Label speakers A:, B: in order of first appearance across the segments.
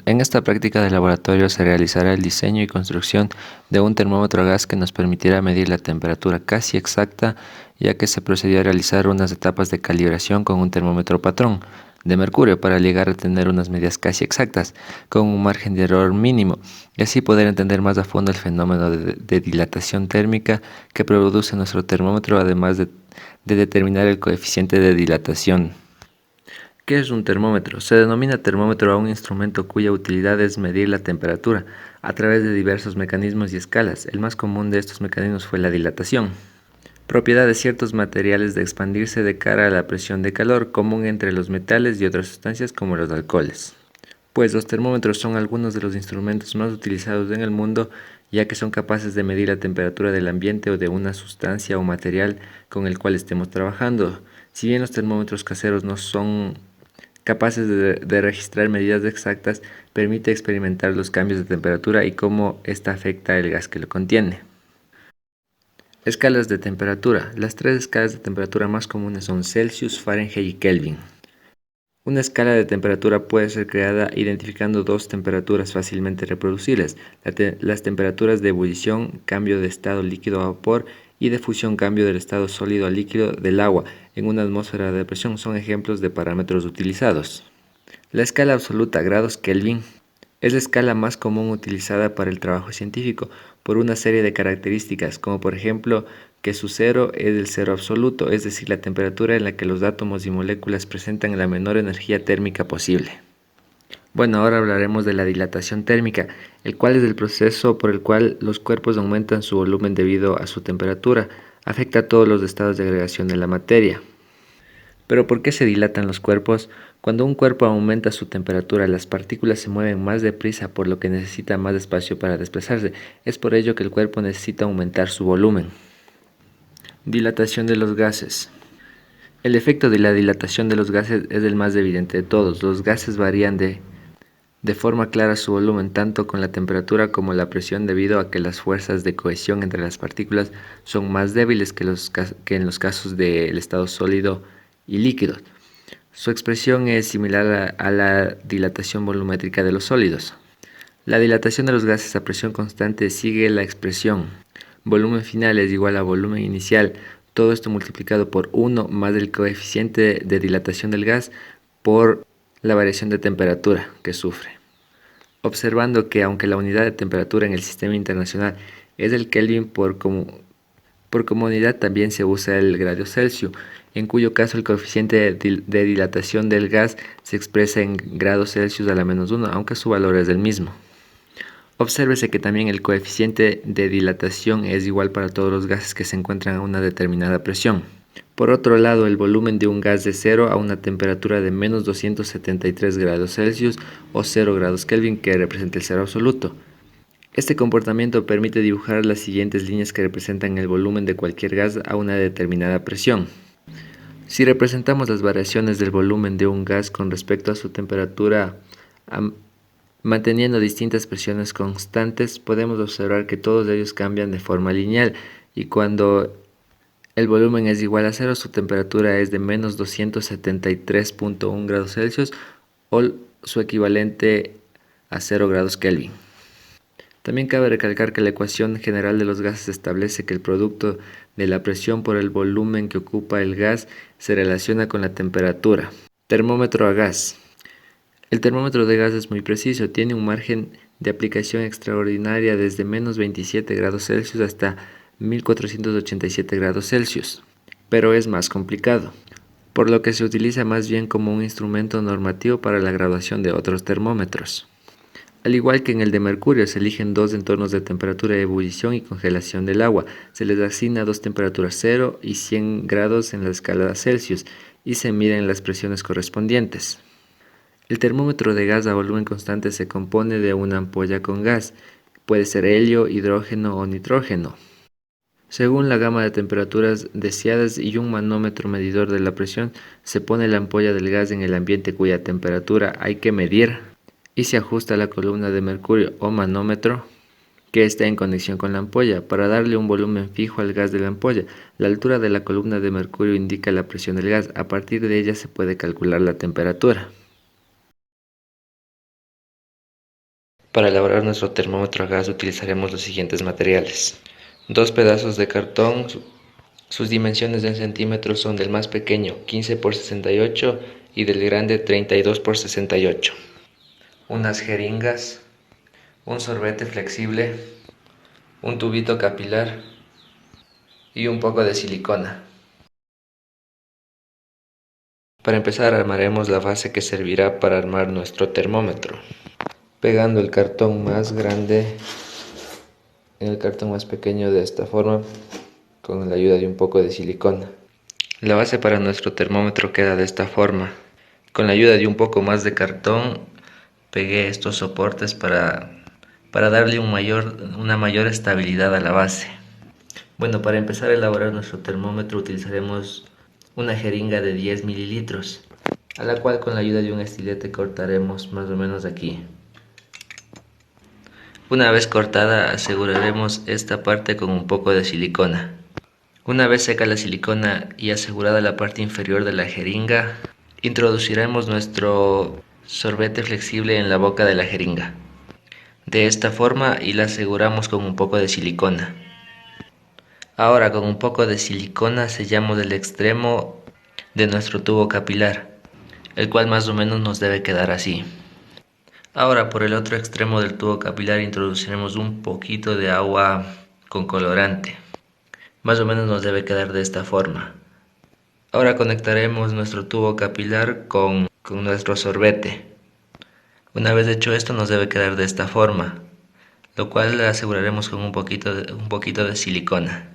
A: En esta práctica de laboratorio se realizará el diseño y construcción de un termómetro a gas que nos permitirá medir la temperatura casi exacta, ya que se procedió a realizar unas etapas de calibración con un termómetro patrón de mercurio para llegar a tener unas medidas casi exactas, con un margen de error mínimo, y así poder entender más a fondo el fenómeno de dilatación térmica que produce nuestro termómetro, además de determinar el coeficiente de dilatación. ¿Qué es un termómetro? Se denomina termómetro a un instrumento cuya utilidad es medir la temperatura a través de diversos mecanismos y escalas. El más común de estos mecanismos fue la dilatación, propiedad de ciertos materiales de expandirse de cara a la presión de calor, común entre los metales y otras sustancias como los alcoholes. Pues los termómetros son algunos de los instrumentos más utilizados en el mundo, ya que son capaces de medir la temperatura del ambiente o de una sustancia o material con el cual estemos trabajando. Si bien los termómetros caseros no son capaces de registrar medidas exactas, permite experimentar los cambios de temperatura y cómo ésta afecta el gas que lo contiene. Escalas de temperatura. Las tres escalas de temperatura más comunes son Celsius, Fahrenheit y Kelvin. Una escala de temperatura puede ser creada identificando dos temperaturas fácilmente reproducibles: las temperaturas de ebullición, cambio de estado líquido a vapor, y de fusión, cambio del estado sólido a líquido del agua en una atmósfera de presión, son ejemplos de parámetros utilizados. La escala absoluta, grados Kelvin, es la escala más común utilizada para el trabajo científico, por una serie de características, como por ejemplo que su cero es el cero absoluto, es decir, la temperatura en la que los átomos y moléculas presentan la menor energía térmica posible. Bueno, ahora hablaremos de la dilatación térmica, el cual es el proceso por el cual los cuerpos aumentan su volumen debido a su temperatura. Afecta a todos los estados de agregación de la materia. ¿Pero por qué se dilatan los cuerpos? Cuando un cuerpo aumenta su temperatura, las partículas se mueven más deprisa, por lo que necesita más espacio para desplazarse. Es por ello que el cuerpo necesita aumentar su volumen. Dilatación de los gases. El efecto de la dilatación de los gases es el más evidente de todos. Los gases varían de forma clara su volumen tanto con la temperatura como la presión, debido a que las fuerzas de cohesión entre las partículas son más débiles que en los casos del estado sólido y líquido. Su expresión es similar a la dilatación volumétrica de los sólidos. La dilatación de los gases a presión constante sigue la expresión: volumen final es igual a volumen inicial, todo esto multiplicado por 1 más el coeficiente de dilatación del gas por la variación de temperatura que sufre. Observando que aunque la unidad de temperatura en el sistema internacional es el Kelvin, por comodidad también se usa el grado Celsius, en cuyo caso el coeficiente de dilatación del gas se expresa en grados Celsius a la menos 1, aunque su valor es el mismo. Obsérvese que también el coeficiente de dilatación es igual para todos los gases que se encuentran a una determinada presión. Por otro lado, el volumen de un gas de 0 a una temperatura de menos 273 grados Celsius o 0 grados Kelvin, que representa el cero absoluto. Este comportamiento permite dibujar las siguientes líneas que representan el volumen de cualquier gas a una determinada presión. Si representamos las variaciones del volumen de un gas con respecto a su temperatura, manteniendo distintas presiones constantes, podemos observar que todos ellos cambian de forma lineal, y cuando el volumen es igual a 0, su temperatura es de menos 273.1 grados Celsius o su equivalente a 0 grados Kelvin. También cabe recalcar que la ecuación general de los gases establece que el producto de la presión por el volumen que ocupa el gas se relaciona con la temperatura. Termómetro a gas. El termómetro de gas es muy preciso, tiene un margen de aplicación extraordinaria desde menos 27 grados Celsius hasta 1487 grados Celsius, pero es más complicado, por lo que se utiliza más bien como un instrumento normativo para la graduación de otros termómetros. Al igual que en el de mercurio, se eligen dos entornos de temperatura de ebullición y congelación del agua. Se les asigna dos temperaturas 0 y 100 grados en la escala Celsius y se miden las presiones correspondientes. El termómetro de gas a volumen constante se compone de una ampolla con gas, puede ser helio, hidrógeno o nitrógeno, según la gama de temperaturas deseadas, y un manómetro medidor de la presión. Se pone la ampolla del gas en el ambiente cuya temperatura hay que medir y se ajusta la columna de mercurio o manómetro que está en conexión con la ampolla para darle un volumen fijo al gas de la ampolla. La altura de la columna de mercurio indica la presión del gas. A partir de ella se puede calcular la temperatura. Para elaborar nuestro termómetro a gas utilizaremos los siguientes materiales. 2 pedazos de cartón, sus dimensiones en centímetros son del más pequeño 15 por 68 y del grande 32 por 68. Unas jeringas, un sorbete flexible, un tubito capilar y un poco de silicona. Para empezar armaremos la base que servirá para armar nuestro termómetro, pegando el cartón más grande en el cartón más pequeño de esta forma con la ayuda de un poco de silicona. La base para nuestro termómetro queda de esta forma. Con la ayuda de un poco más de cartón pegué estos soportes para darle una mayor estabilidad a la base. Bueno, para empezar a elaborar nuestro termómetro utilizaremos una jeringa de 10 mililitros, a la cual con la ayuda de un estilete cortaremos más o menos aquí. Una vez cortada aseguraremos esta parte con un poco de silicona. Una vez seca la silicona y asegurada la parte inferior de la jeringa, introduciremos nuestro sorbete flexible en la boca de la jeringa. De esta forma y la aseguramos con un poco de silicona. Ahora con un poco de silicona sellamos el extremo de nuestro tubo capilar, el cual más o menos nos debe quedar así. Ahora por el otro extremo del tubo capilar introduciremos un poquito de agua con colorante. Más o menos nos debe quedar de esta forma. Ahora conectaremos nuestro tubo capilar con nuestro sorbete. Una vez hecho esto nos debe quedar de esta forma, lo cual aseguraremos con un poquito de silicona.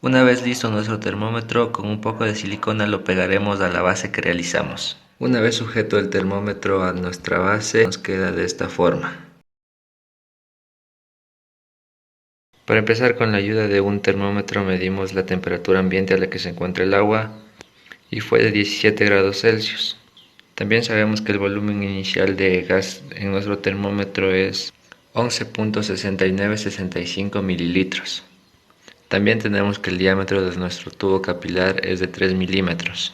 A: Una vez listo nuestro termómetro, con un poco de silicona lo pegaremos a la base que realizamos. Una vez sujeto el termómetro a nuestra base, nos queda de esta forma. Para empezar, con la ayuda de un termómetro medimos la temperatura ambiente a la que se encuentra el agua y fue de 17 grados Celsius. También sabemos que el volumen inicial de gas en nuestro termómetro es 11.6965 mililitros. También tenemos que el diámetro de nuestro tubo capilar es de 3 milímetros.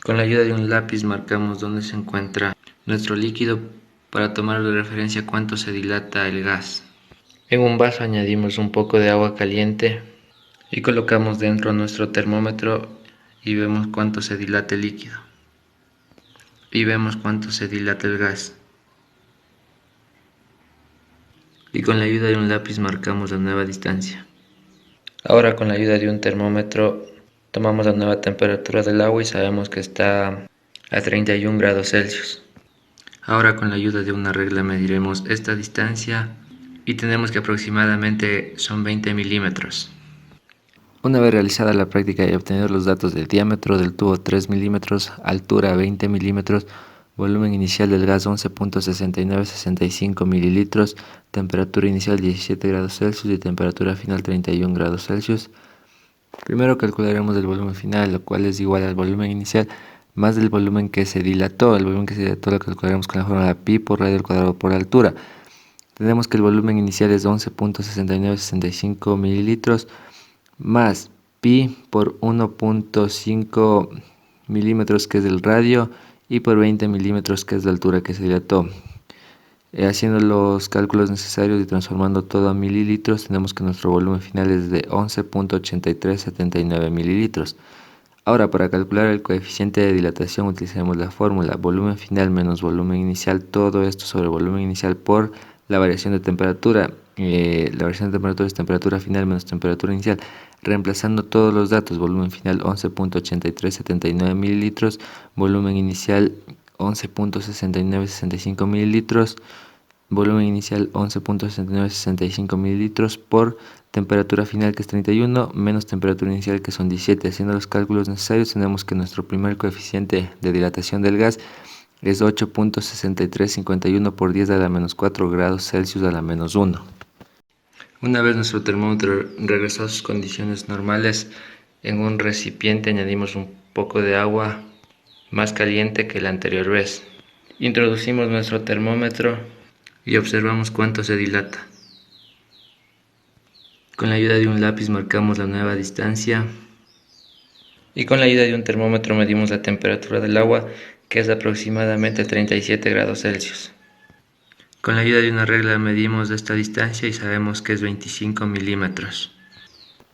A: Con la ayuda de un lápiz marcamos dónde se encuentra nuestro líquido para tomar de referencia cuánto se dilata el gas. En un vaso añadimos un poco de agua caliente y colocamos dentro nuestro termómetro y vemos cuánto se dilata el líquido. Y vemos cuánto se dilata el gas. Y con la ayuda de un lápiz marcamos la nueva distancia. Ahora con la ayuda de un termómetro tomamos la nueva temperatura del agua y sabemos que está a 31 grados Celsius. Ahora con la ayuda de una regla mediremos esta distancia y tenemos que aproximadamente son 20 milímetros. Una vez realizada la práctica y obtenido los datos del diámetro del tubo 3 milímetros, altura 20 milímetros, volumen inicial del gas 11.6965 mililitros, temperatura inicial 17 grados Celsius y temperatura final 31 grados Celsius. Primero calcularemos el volumen final, lo cual es igual al volumen inicial más del volumen que se dilató. El volumen que se dilató lo calcularemos con la fórmula pi por radio al cuadrado por altura. Tenemos que el volumen inicial es 11.6965 mililitros más pi por 1.5 milímetros que es el radio y por 20 milímetros que es la altura que se dilató. Haciendo los cálculos necesarios y transformando todo a mililitros, tenemos que nuestro volumen final es de 11.8379 mililitros. Ahora, para calcular el coeficiente de dilatación utilizaremos la fórmula volumen final menos volumen inicial, todo esto sobre volumen inicial por la variación de temperatura. La variación de temperatura es temperatura final menos temperatura inicial. Reemplazando todos los datos, volumen final 11.8379 mililitros, volumen inicial 11.6965 mililitros, volumen inicial 11.6965 mililitros por temperatura final que es 31 menos temperatura inicial que son 17. Haciendo los cálculos necesarios tenemos que nuestro primer coeficiente de dilatación del gas es 8.6351 por 10 a la menos 4 grados Celsius a la menos 1. Una vez nuestro termómetro regresó a sus condiciones normales, en un recipiente añadimos un poco de agua más caliente que la anterior vez. Introducimos nuestro termómetro y observamos cuánto se dilata. Con la ayuda de un lápiz marcamos la nueva distancia y con la ayuda de un termómetro medimos la temperatura del agua, que es aproximadamente 37 grados Celsius. Con la ayuda de una regla medimos esta distancia y sabemos que es 25 milímetros.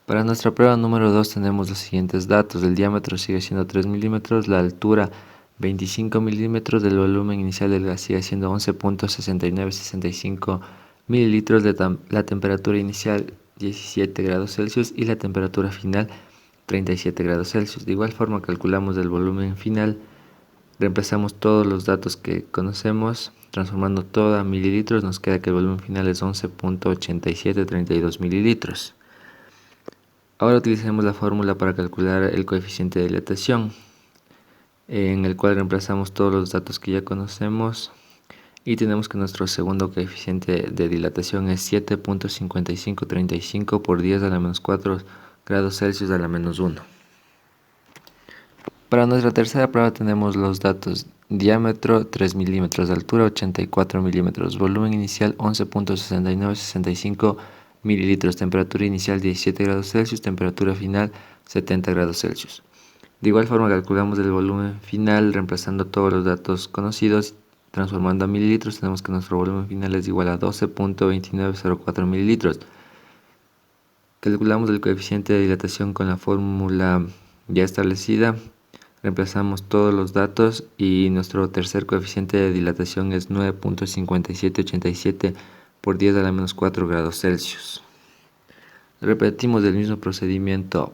A: Para nuestra prueba número 2 tenemos los siguientes datos. El diámetro sigue siendo 3 milímetros, la altura 25 milímetros, del volumen inicial del gas sigue siendo 11.6965 mililitros, la temperatura inicial 17 grados Celsius y la temperatura final 37 grados Celsius. De igual forma calculamos el volumen final, reemplazamos todos los datos que conocemos, transformando todo a mililitros, nos queda que el volumen final es 11.8732 mililitros. Ahora utilizaremos la fórmula para calcular el coeficiente de dilatación, en el cual reemplazamos todos los datos que ya conocemos y tenemos que nuestro segundo coeficiente de dilatación es 7.5535 por 10 a la menos 4 grados Celsius a la menos 1. Para nuestra tercera prueba tenemos los datos: diámetro 3 milímetros, altura 84 milímetros, volumen inicial 11.6965 mililitros, temperatura inicial 17 grados Celsius, temperatura final 70 grados Celsius. De igual forma calculamos el volumen final reemplazando todos los datos conocidos, transformando a mililitros. Tenemos que nuestro volumen final es igual a 12.2904 mililitros. Calculamos el coeficiente de dilatación con la fórmula ya establecida. Reemplazamos todos los datos y nuestro tercer coeficiente de dilatación es 9.5787 por 10 a la menos 4 grados Celsius. Repetimos el mismo procedimiento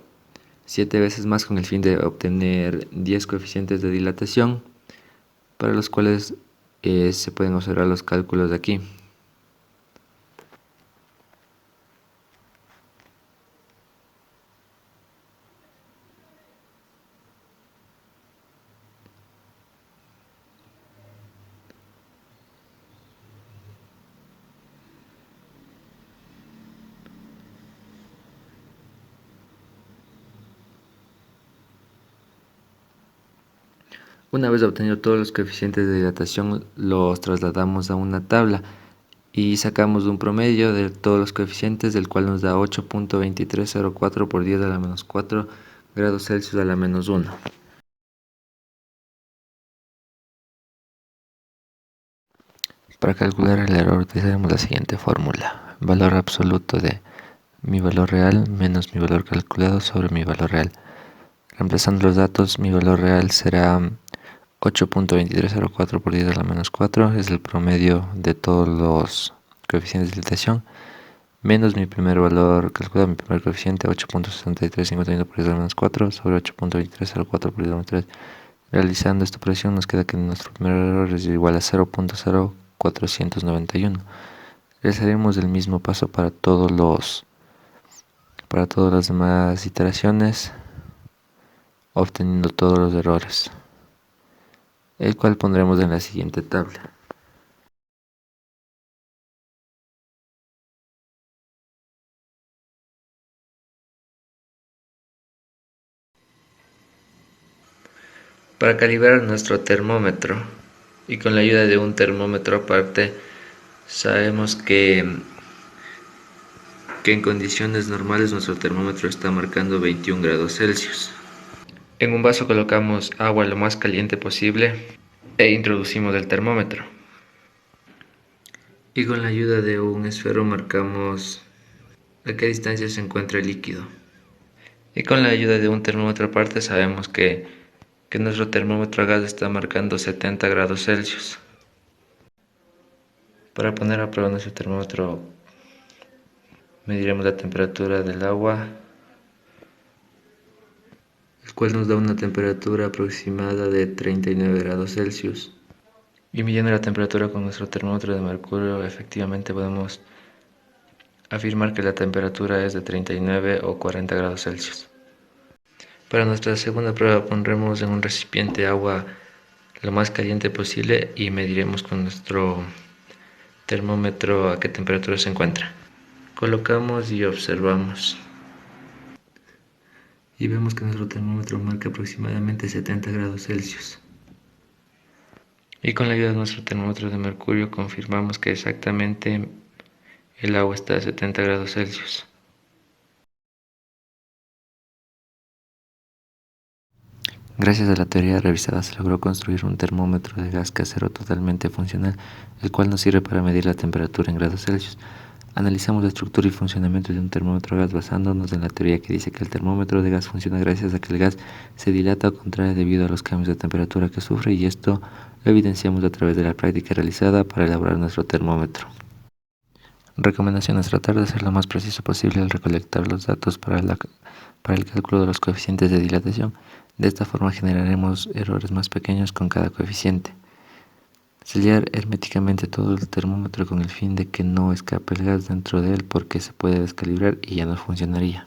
A: 7 veces más con el fin de obtener 10 coeficientes de dilatación, para los cuales se pueden observar los cálculos de aquí. Una vez obtenido todos los coeficientes de dilatación, los trasladamos a una tabla y sacamos un promedio de todos los coeficientes, del cual nos da 8.2304 por 10 a la menos 4 grados Celsius a la menos 1. Para calcular el error utilizaremos la siguiente fórmula: valor absoluto de mi valor real menos mi valor calculado sobre mi valor real. Reemplazando los datos, mi valor real será 8.2304 por 10 a la menos 4, es el promedio de todos los coeficientes de dilatación, menos mi primer valor calculado, mi primer coeficiente 8.6351 por 10 a la menos 4 sobre 8.2304 por 10 a la menos 3. Realizando esta operación nos queda que nuestro primer error es igual a 0.0491. Realizaremos el mismo paso para todas las demás iteraciones, obteniendo todos los errores, el cual pondremos en la siguiente tabla. Para calibrar nuestro termómetro, y con la ayuda de un termómetro aparte, sabemos que en condiciones normales nuestro termómetro está marcando 21 grados Celsius. En un vaso colocamos agua lo más caliente posible e introducimos el termómetro. Y con la ayuda de un esfero marcamos a qué distancia se encuentra el líquido. Y con la ayuda de un termómetro aparte sabemos que nuestro termómetro a gas está marcando 70 grados Celsius. Para poner a prueba nuestro termómetro, mediremos la temperatura del agua, el cual nos da una temperatura aproximada de 39 grados Celsius. Y midiendo la temperatura con nuestro termómetro de mercurio, efectivamente podemos afirmar que la temperatura es de 39 o 40 grados Celsius. Para nuestra segunda prueba pondremos en un recipiente agua lo más caliente posible y mediremos con nuestro termómetro a qué temperatura se encuentra. Colocamos y observamos. Y vemos que nuestro termómetro marca aproximadamente 70 grados Celsius. Y con la ayuda de nuestro termómetro de mercurio confirmamos que exactamente el agua está a 70 grados Celsius. Gracias a la teoría revisada se logró construir un termómetro de gas casero totalmente funcional, el cual nos sirve para medir la temperatura en grados Celsius. Analizamos la estructura y funcionamiento de un termómetro de gas basándonos en la teoría que dice que el termómetro de gas funciona gracias a que el gas se dilata o contrae debido a los cambios de temperatura que sufre, y esto lo evidenciamos a través de la práctica realizada para elaborar nuestro termómetro. Recomendaciones: tratar de ser lo más preciso posible al recolectar los datos para el cálculo de los coeficientes de dilatación. De esta forma generaremos errores más pequeños con cada coeficiente. Sellar herméticamente todo el termómetro con el fin de que no escape el gas dentro de él, porque se puede descalibrar y ya no funcionaría.